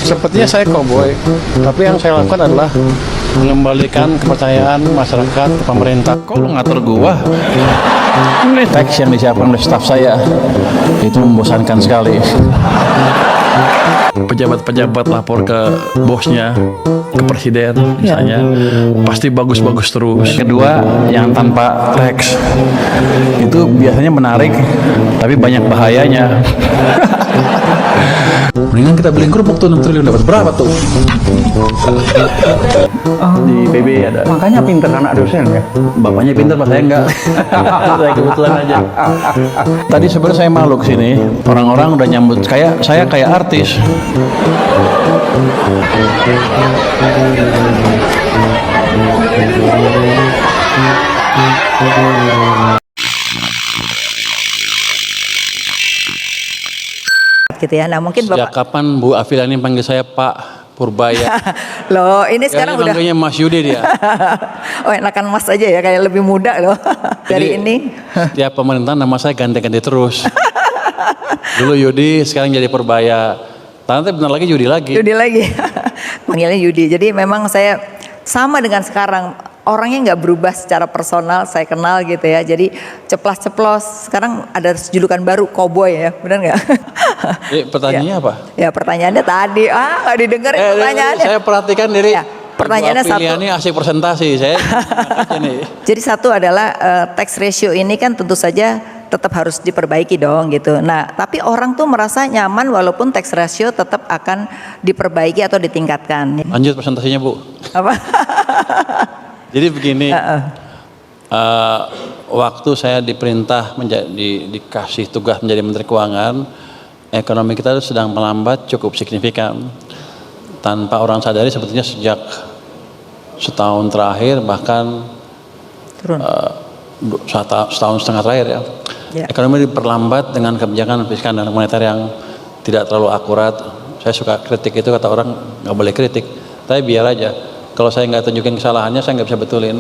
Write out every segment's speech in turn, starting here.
Sepertinya saya cowboy, tapi yang saya lakukan adalah mengembalikan kepercayaan masyarakat ke pemerintah. Kok lu ngatur gua? Ini teks yang disiapkan oleh staf saya itu membosankan sekali. Pejabat-pejabat lapor ke bosnya, ke presiden misalnya, pasti bagus-bagus terus. Kedua, yang tanpa teks itu biasanya menarik, tapi banyak bahayanya. Mendingan kita beli kerupuk tuh 6 triliun, dapat berapa tuh? Di PB ada. Makanya pinter anak dosen ya. Bapaknya pintar, pas saya enggak. Saya kebetulan aja. Tadi sebenarnya saya malu kesini. Orang-orang udah nyambut saya kayak artis. Gitu ya. Nah mungkin Sejak Bapak kapan Bu Afilani panggil saya Pak Purbaya? loh ini sekarang udah manggilnya Mas Yudi dia. oh enakan Mas aja ya kayak lebih muda loh dari Jadi, ini. Setiap pemerintahan nama saya ganti-ganti terus. Dulu Yudi, sekarang jadi Purbaya. Nanti benar lagi Yudi lagi. Yudi lagi. Panggilnya Yudi. Jadi memang saya sama dengan sekarang. Orangnya nggak berubah secara personal, saya kenal gitu ya. Jadi ceplas-ceplos. Sekarang ada julukan baru, cowboy ya, benar nggak? Pertanyaannya apa? Ya pertanyaannya tadi, nggak didengar pertanyaannya. Saya perhatikan diri. Ya, pertanyaannya Bu Afiliani asik presentasi. Saya nih. Jadi satu adalah tax ratio ini kan tentu saja tetap harus diperbaiki dong gitu. Nah, tapi orang tuh merasa nyaman walaupun tax ratio tetap akan diperbaiki atau ditingkatkan. Lanjut presentasinya Bu. Apa? Jadi begini, waktu saya diperintah dikasih tugas menjadi Menteri Keuangan, ekonomi kita sedang melambat cukup signifikan. Tanpa orang sadari sebetulnya sejak setahun terakhir bahkan Turun. setahun setengah terakhir ya. Ekonomi diperlambat dengan kebijakan fiskal dan moneter yang tidak terlalu akurat. Saya suka kritik itu, kata orang nggak boleh kritik, tapi biar aja. Kalau saya nggak tunjukin kesalahannya, saya nggak bisa betulin.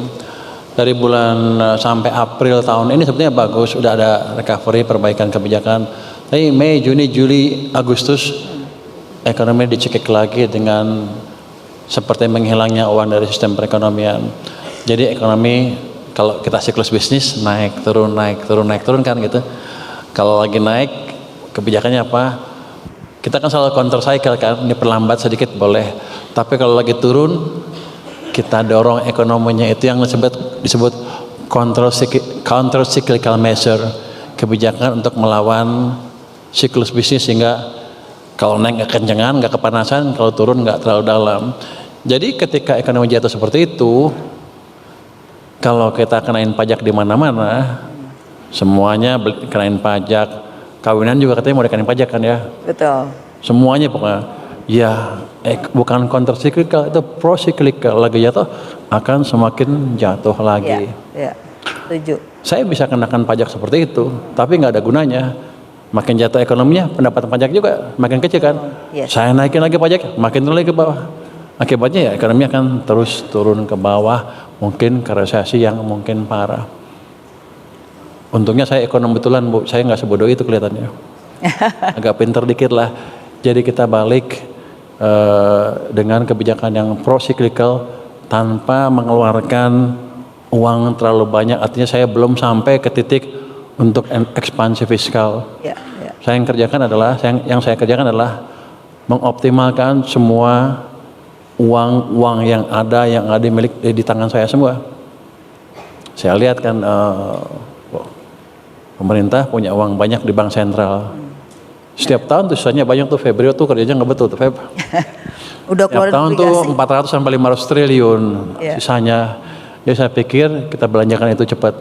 Dari bulan sampai April tahun ini sebetulnya bagus, udah ada recovery, perbaikan kebijakan. Tapi Mei, Juni, Juli, Agustus, ekonomi dicekik lagi dengan seperti menghilangnya uang dari sistem perekonomian. Jadi ekonomi, kalau kita siklus bisnis, naik, turun, naik, turun, naik, turun kan gitu. Kalau lagi naik, kebijakannya apa? Kita kan selalu counter cycle kan, diperlambat sedikit boleh. Tapi kalau lagi turun, kita dorong ekonominya, itu yang disebut counter cyclical measure, kebijakan untuk melawan siklus bisnis sehingga kalau naik nggak kencengan, nggak kepanasan, kalau turun nggak terlalu dalam. Jadi ketika ekonomi jatuh seperti itu, kalau kita kenain pajak di mana-mana, semuanya kenain pajak, kawinan juga katanya mau dikenain pajak kan ya? Betul. Semuanya pokoknya. Ya, bukan counter cyclical, itu pro cyclical, lagi jatuh akan semakin jatuh lagi. Ya, setuju. Saya bisa kenakan pajak seperti itu, tapi nggak ada gunanya. Makin jatuh ekonominya, pendapatan pajak juga makin kecil kan. Yes. Saya naikin lagi pajak, makin turun lagi ke bawah. Akibatnya ya ekonomi akan terus turun ke bawah, mungkin ke resesi yang mungkin parah. Untungnya saya ekonom betulan Bu, saya nggak sebodoh itu kelihatannya. Agak pinter dikit lah. Jadi kita balik dengan kebijakan yang pro-cyclical tanpa mengeluarkan uang terlalu banyak. Artinya saya belum sampai ke titik untuk ekspansi fiskal. Yang saya kerjakan adalah mengoptimalkan semua uang yang ada di tangan saya semua. Saya lihat kan pemerintah punya uang banyak di bank sentral. Setiap tahun tuh sisanya banyak tuh, Febrio tuh kerjanya nggak betul tuh Feb. Udah keluar setiap tahun tuh 400 sampai 500 triliun sisanya. Jadi saya pikir kita belanjakan itu cepat.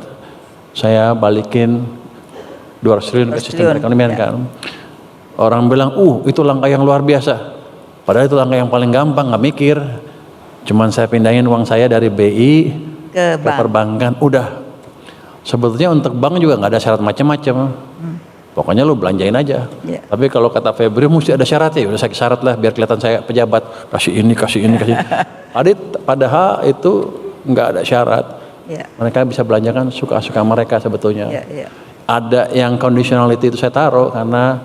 Saya balikin 200 triliun ke sistem perekonomian kan. Orang bilang, itu langkah yang luar biasa. Padahal itu langkah yang paling gampang, nggak mikir. Cuman saya pindahin uang saya dari BI ke perbankan. Udah. Sebetulnya untuk bank juga nggak ada syarat macam-macam. Pokoknya lu belanjain aja. Tapi kalau kata Febri mesti ada syaratnya. Udah saya syarat lah biar kelihatan saya pejabat. Kasih ini, kasih ini, kasih. Padahal itu nggak ada syarat. Mereka bisa belanjakan suka-suka mereka sebetulnya. Ada yang conditionality itu saya taruh karena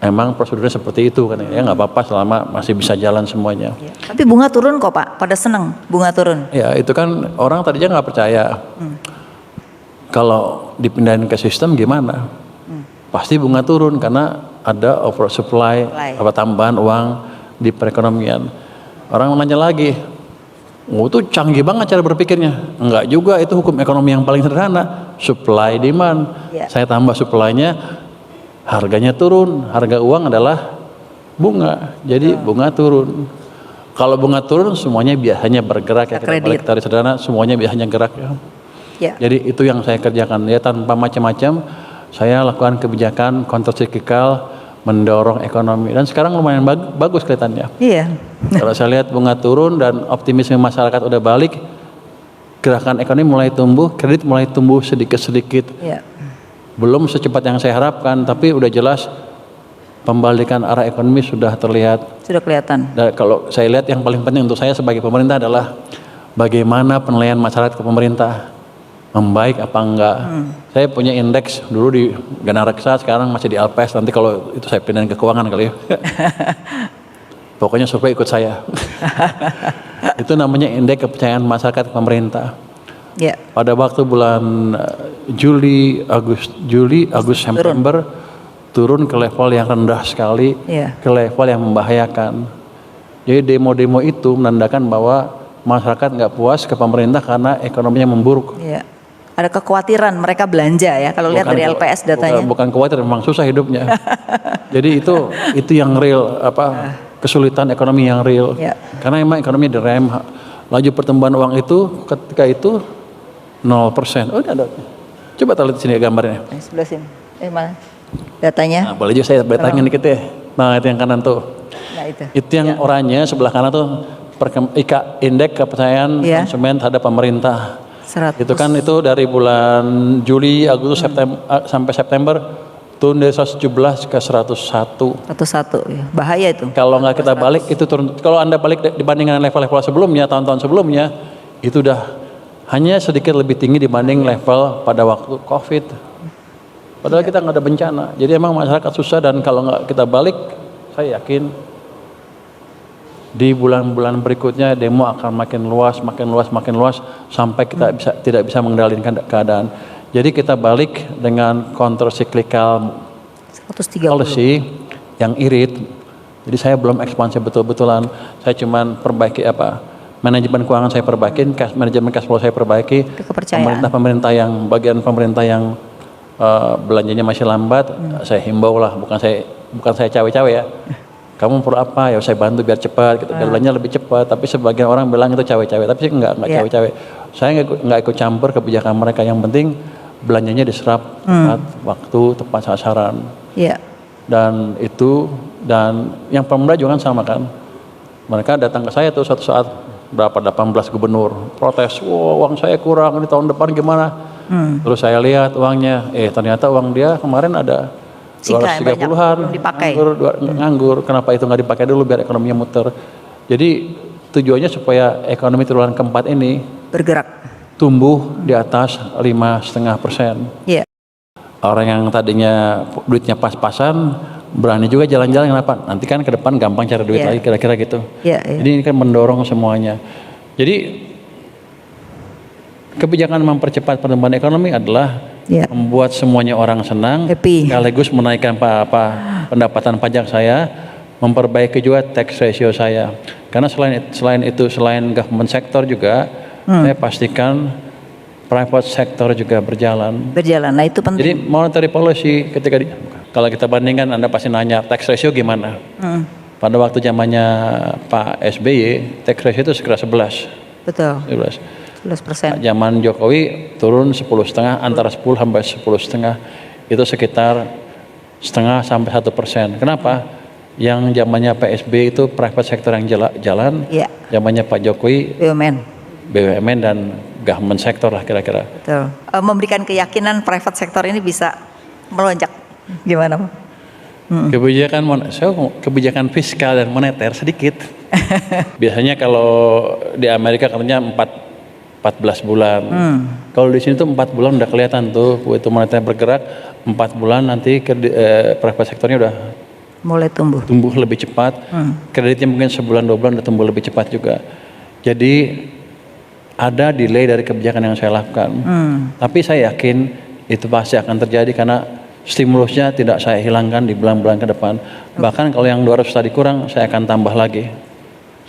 emang prosedurnya seperti itu kan ya, nggak apa-apa selama masih bisa jalan semuanya. Ya. Tapi bunga turun kok Pak, pada seneng bunga turun. Ya itu kan orang tadinya nggak percaya. Kalau dipindahin ke sistem gimana? Pasti bunga turun karena ada oversupply, tambahan uang di perekonomian. Orang nanya lagi, itu canggih banget cara berpikirnya. Enggak juga, itu hukum ekonomi yang paling sederhana, supply demand. Saya tambah supply-nya, harganya turun. Harga uang adalah bunga, jadi bunga turun. Kalau bunga turun semuanya biasanya bergerak ya, kita balik dari sederhana, semuanya biasanya gerak ya. Jadi itu yang saya kerjakan ya, tanpa macam-macam. Saya lakukan kebijakan kontrasiklikal mendorong ekonomi, dan sekarang lumayan bagus kelihatannya. Iya. Kalau saya lihat bunga turun dan optimisme masyarakat udah balik, gerakan ekonomi mulai tumbuh, kredit mulai tumbuh sedikit-sedikit. Iya. Belum secepat yang saya harapkan, tapi udah jelas pembalikan arah ekonomi sudah terlihat. Sudah kelihatan. Dan kalau saya lihat yang paling penting untuk saya sebagai pemerintah adalah bagaimana penilaian masyarakat ke pemerintah. Membaik apa enggak. Saya punya indeks dulu di Ganareksa, sekarang masih di LPS, nanti kalau itu saya pindahin ke keuangan kali ya. Pokoknya survei ikut saya. Itu namanya indeks kepercayaan masyarakat ke pemerintah. Pada waktu bulan Juli, Agustus, September turun ke level yang rendah sekali, ke level yang membahayakan. Jadi demo-demo itu menandakan bahwa masyarakat nggak puas ke pemerintah karena ekonominya memburuk. Ada kekhawatiran mereka belanja ya, kalau lihat dari LPS datanya. Bukan khawatir, memang susah hidupnya. Jadi itu yang real, kesulitan ekonomi yang real. Karena emang ekonomi direm, laju pertumbuhan uang itu ketika itu 0%. Oh, ada. Coba lihat di sini gambarnya. Sebelah sini. Mana? Datanya? Nah, boleh juga saya betangin dikit ya. Nah, itu yang kanan tuh. Nah, itu. Itu yang oranye sebelah kanan tuh indeks kepercayaan konsumen terhadap pemerintah. 100. Itu kan itu dari bulan Juli, Agustus, September sampai September turun dari 117 ke 101. 101 ya. Bahaya itu. Kalau nggak kita balik itu turun. Kalau Anda balik dibandingkan level-level sebelumnya, tahun-tahun sebelumnya, itu udah hanya sedikit lebih tinggi dibanding level pada waktu Covid. Padahal kita nggak ada bencana. Jadi emang masyarakat susah, dan kalau nggak kita balik, saya yakin di bulan-bulan berikutnya demo akan makin luas sampai kita tidak bisa mengendalikan keadaan. Jadi kita balik dengan countercyclical policy yang irit. Jadi saya belum ekspansi betul-betulan. Saya cuman perbaiki manajemen keuangan saya perbaikin, manajemen cash flow saya perbaiki. Pemerintah yang bagian pemerintah yang belanjanya masih lambat, saya himbau lah, bukan saya cawe-cawe ya. Kamu perlu apa? Ya saya bantu biar cepat, gitu. Biar belanja lebih cepat. Tapi sebagian orang bilang itu cawe-cawe, tapi sih enggak cawe-cawe. Saya enggak ikut campur kebijakan mereka. Yang penting belanjanya diserap tepat waktu, tepat sasaran. Dan yang pemuda juga kan sama kan. Mereka datang ke saya tuh suatu saat, berapa 18 gubernur protes, uang saya kurang, ini tahun depan gimana? Terus saya lihat uangnya, ternyata uang dia kemarin ada 230-an nganggur. Kenapa itu nggak dipakai dulu biar ekonominya muter? Jadi tujuannya supaya ekonomi triwulan keempat ini bergerak, tumbuh di atas 5,5%. Orang yang tadinya duitnya pas-pasan berani juga jalan-jalan. Kenapa? Nanti kan ke depan gampang cari duit lagi, kira-kira gitu. Jadi ini kan mendorong semuanya. Jadi kebijakan mempercepat pertumbuhan ekonomi adalah membuat semuanya orang senang, sekaligus menaikkan pendapatan pajak saya, memperbaiki juga tax ratio saya. Karena selain government sector juga, saya pastikan private sector juga berjalan. Nah itu penting. Jadi monetary policy kalau kita bandingkan, Anda pasti nanya tax ratio gimana? Pada waktu zamannya Pak SBY, tax ratio itu sekitar 11. Betul. 11%. Zaman Jokowi turun 10,5, antara 10 sampai 10,5, itu sekitar 0,5 sampai 1%. Kenapa? Yang zamannya PSB itu private sector yang jalan, zamannya Pak Jokowi BUMN dan government sector lah kira-kira. Betul. Memberikan keyakinan private sector ini bisa melonjak. Gimana Pak? Kebijakan fiskal dan moneter sedikit. Biasanya kalau di Amerika katanya 14 bulan. Kalau di sini tuh 4 bulan udah kelihatan tuh itu moneter bergerak, 4 bulan nanti private sektornya udah mulai tumbuh. Tumbuh lebih cepat. Kreditnya mungkin sebulan 2 bulan udah tumbuh lebih cepat juga. Jadi ada delay dari kebijakan yang saya lakukan. Tapi saya yakin itu pasti akan terjadi karena stimulusnya tidak saya hilangkan di bulan-bulan ke depan. Bahkan kalau yang 200 tadi kurang, saya akan tambah lagi.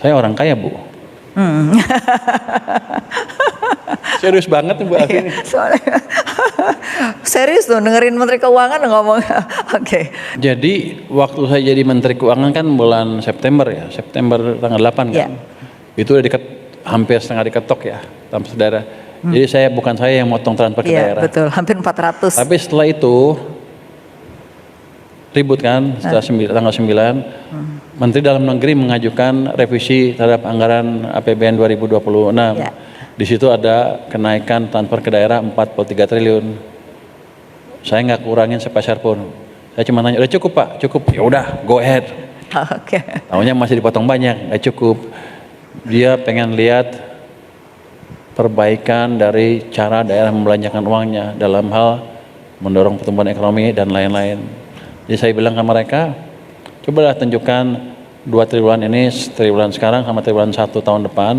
Saya orang kaya, Bu. Serius banget nih Bu Afi. Soalnya serius tuh dengerin Menteri Keuangan ngomong. Oke. Jadi waktu saya jadi Menteri Keuangan kan bulan September ya, September tanggal 8 kan. Itu udah hampir setengah diketok ya, transfer daerah. Jadi bukan saya yang motong transfer ke daerah. Betul, hampir 400. Tapi setelah itu ribut kan, setelah tanggal 9, Menteri Dalam Negeri mengajukan revisi terhadap anggaran APBN 2026. Di situ ada kenaikan transfer ke daerah 43 triliun. Saya nggak kurangin sepeser pun. Saya cuma nanya, udah cukup Pak? Cukup. Ya udah, go ahead. Oke. Tahunya masih dipotong banyak, nggak cukup. Dia pengen lihat perbaikan dari cara daerah membelanjakan uangnya dalam hal mendorong pertumbuhan ekonomi dan lain-lain. Jadi saya bilang ke mereka, cobalah tunjukkan 2 triwulan ini, triwulan sekarang sama triwulan 1 tahun depan,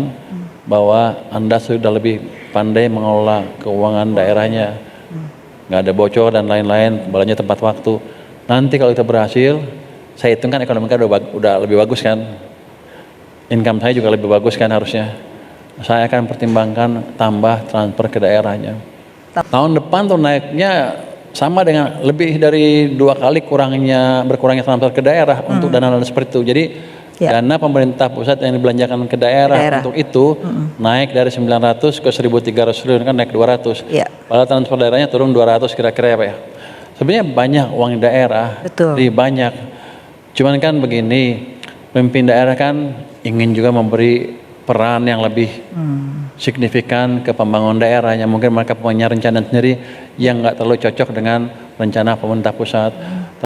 bahwa Anda sudah lebih pandai mengelola keuangan daerahnya, nggak ada bocor dan lain-lain, belanja tepat waktu. Nanti kalau itu berhasil, saya hitung kan ekonomi kan udah lebih bagus kan, income saya juga lebih bagus kan harusnya. Saya akan pertimbangkan tambah transfer ke daerahnya. Tahun depan tuh naiknya sama dengan lebih dari 2 kali berkurangnya transfer ke daerah untuk dana-dana seperti itu. Jadi dana pemerintah pusat yang dibelanjakan ke daerah untuk itu naik dari 900 ke 1.300 triliun, kan naik 200. Padahal transfer daerahnya turun 200 kira-kira ya Pak ya. Sebenarnya banyak uang di daerah, banyak. Cuman kan begini, pemimpin daerah kan ingin juga memberi peran yang lebih signifikan ke pembangunan daerahnya. Mungkin mereka punya rencana sendiri yang nggak terlalu cocok dengan rencana pemerintah pusat.